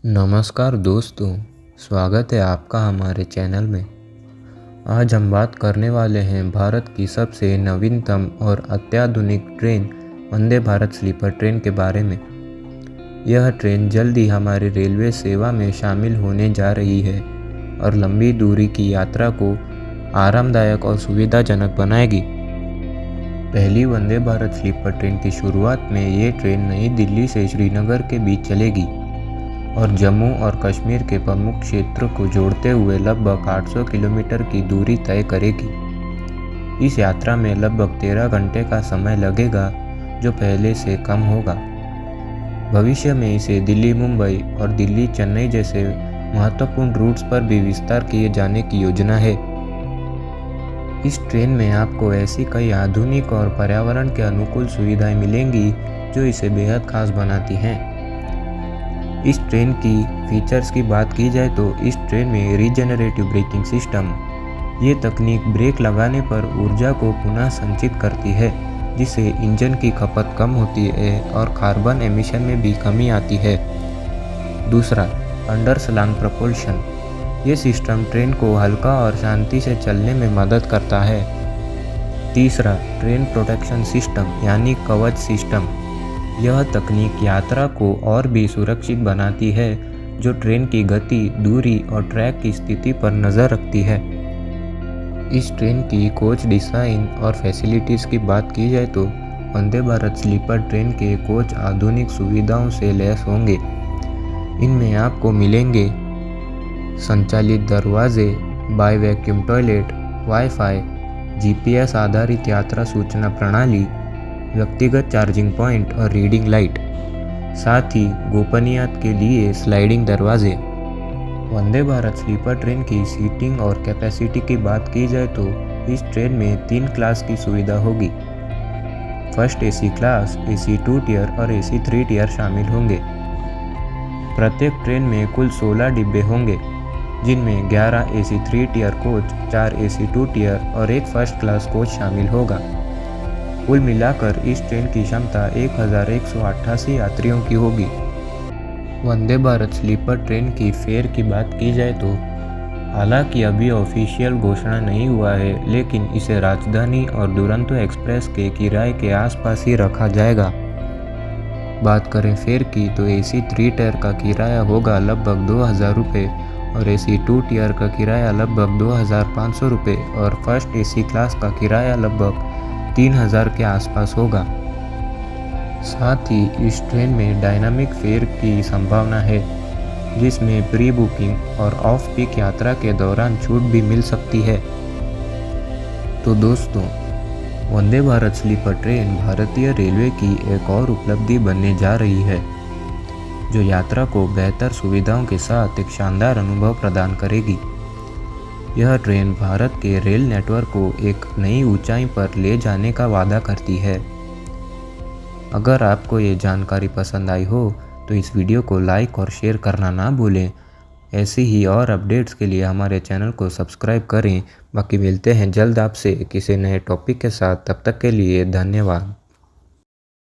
नमस्कार दोस्तों, स्वागत है आपका हमारे चैनल में। आज हम बात करने वाले हैं भारत की सबसे नवीनतम और अत्याधुनिक train Vande Bharat sleeper train के बारे में। यह ट्रेन जल्द ही हमारी रेलवे सेवा में शामिल होने जा रही है और लंबी दूरी की यात्रा को आरामदायक और सुविधाजनक बनाएगी। पहली वंदे भारत स्लीपर ट्रेन की शुरुआत में ये ट्रेन नई दिल्ली से श्रीनगर के बीच चलेगी और जम्मू और कश्मीर के प्रमुख क्षेत्र को जोड़ते हुए लगभग 800 किलोमीटर की दूरी तय करेगी। इस यात्रा में लगभग 13 घंटे का समय लगेगा, जो पहले से कम होगा। भविष्य में इसे दिल्ली मुंबई और दिल्ली चेन्नई जैसे महत्वपूर्ण रूट्स पर भी विस्तार किए जाने की योजना है। इस ट्रेन में आपको ऐसी कई आधुनिक और पर्यावरण के अनुकूल सुविधाएं मिलेंगी जो इसे बेहद खास बनाती हैं। इस ट्रेन की फीचर्स की बात की जाए तो इस ट्रेन में रीजेनरेटिव ब्रेकिंग सिस्टम, ये तकनीक ब्रेक लगाने पर ऊर्जा को पुनः संचित करती है, जिससे इंजन की खपत कम होती है और कार्बन एमिशन में भी कमी आती है। दूसरा, अंडरस्लांग प्रपोल्शन, ये सिस्टम ट्रेन को हल्का और शांति से चलने में मदद करता है। तीसरा, ट्रेन प्रोटेक्शन सिस्टम यानी कवच सिस्टम, यह तकनीक यात्रा को और भी सुरक्षित बनाती है, जो ट्रेन की गति, दूरी और ट्रैक की स्थिति पर नज़र रखती है। इस ट्रेन की कोच डिज़ाइन और फैसिलिटीज़ की बात की जाए तो वंदे भारत स्लीपर ट्रेन के कोच आधुनिक सुविधाओं से लैस होंगे। इनमें आपको मिलेंगे संचालित दरवाजे, by vacuum toilet, wifi, GPS आधारित यात्रा सूचना प्रणाली, व्यक्तिगत चार्जिंग पॉइंट और रीडिंग लाइट, साथ ही गोपनीयता के लिए स्लाइडिंग दरवाजे। वंदे भारत स्लीपर ट्रेन की सीटिंग और कैपेसिटी की बात की जाए तो इस ट्रेन में 3 क्लास की सुविधा होगी। First AC class, AC 2 tier और एसी 3 टियर शामिल होंगे। प्रत्येक ट्रेन में कुल 16 डिब्बे होंगे, जिनमें 11 AC 3 tier coach, 4 AC 2 tier और एक फर्स्ट क्लास कोच शामिल होगा। कुल मिलाकर इस ट्रेन की क्षमता 1188 यात्रियों की होगी। वंदे भारत स्लीपर ट्रेन की फेयर की बात की जाए तो हालांकि अभी ऑफिशियल घोषणा नहीं हुआ है, लेकिन इसे राजधानी और दुरंतो एक्सप्रेस के किराए के आसपास ही रखा जाएगा। बात करें फेयर की तो एसी 3 टियर का किराया होगा लगभग 2000 रुपये और एसी 2 टियर का किराया लगभग 2500 रुपये और फर्स्ट एसी क्लास का किराया लगभग 3000 के आसपास होगा। साथ ही इस ट्रेन में डायनामिक फेयर की संभावना है, जिसमें प्री बुकिंग और ऑफ पीक यात्रा के दौरान छूट भी मिल सकती है। तो दोस्तों, वंदे भारत स्लीपर ट्रेन भारतीय रेलवे की एक और उपलब्धि बनने जा रही है, जो यात्रा को बेहतर सुविधाओं के साथ एक शानदार अनुभव प्रदान करेगी। यह ट्रेन भारत के रेल नेटवर्क को एक नई ऊंचाई पर ले जाने का वादा करती है। अगर आपको ये जानकारी पसंद आई हो तो इस वीडियो को लाइक और शेयर करना ना भूलें। ऐसी ही और अपडेट्स के लिए हमारे चैनल को सब्सक्राइब करें। बाकी मिलते हैं जल्द आपसे किसी नए टॉपिक के साथ। तब तक के लिए धन्यवाद।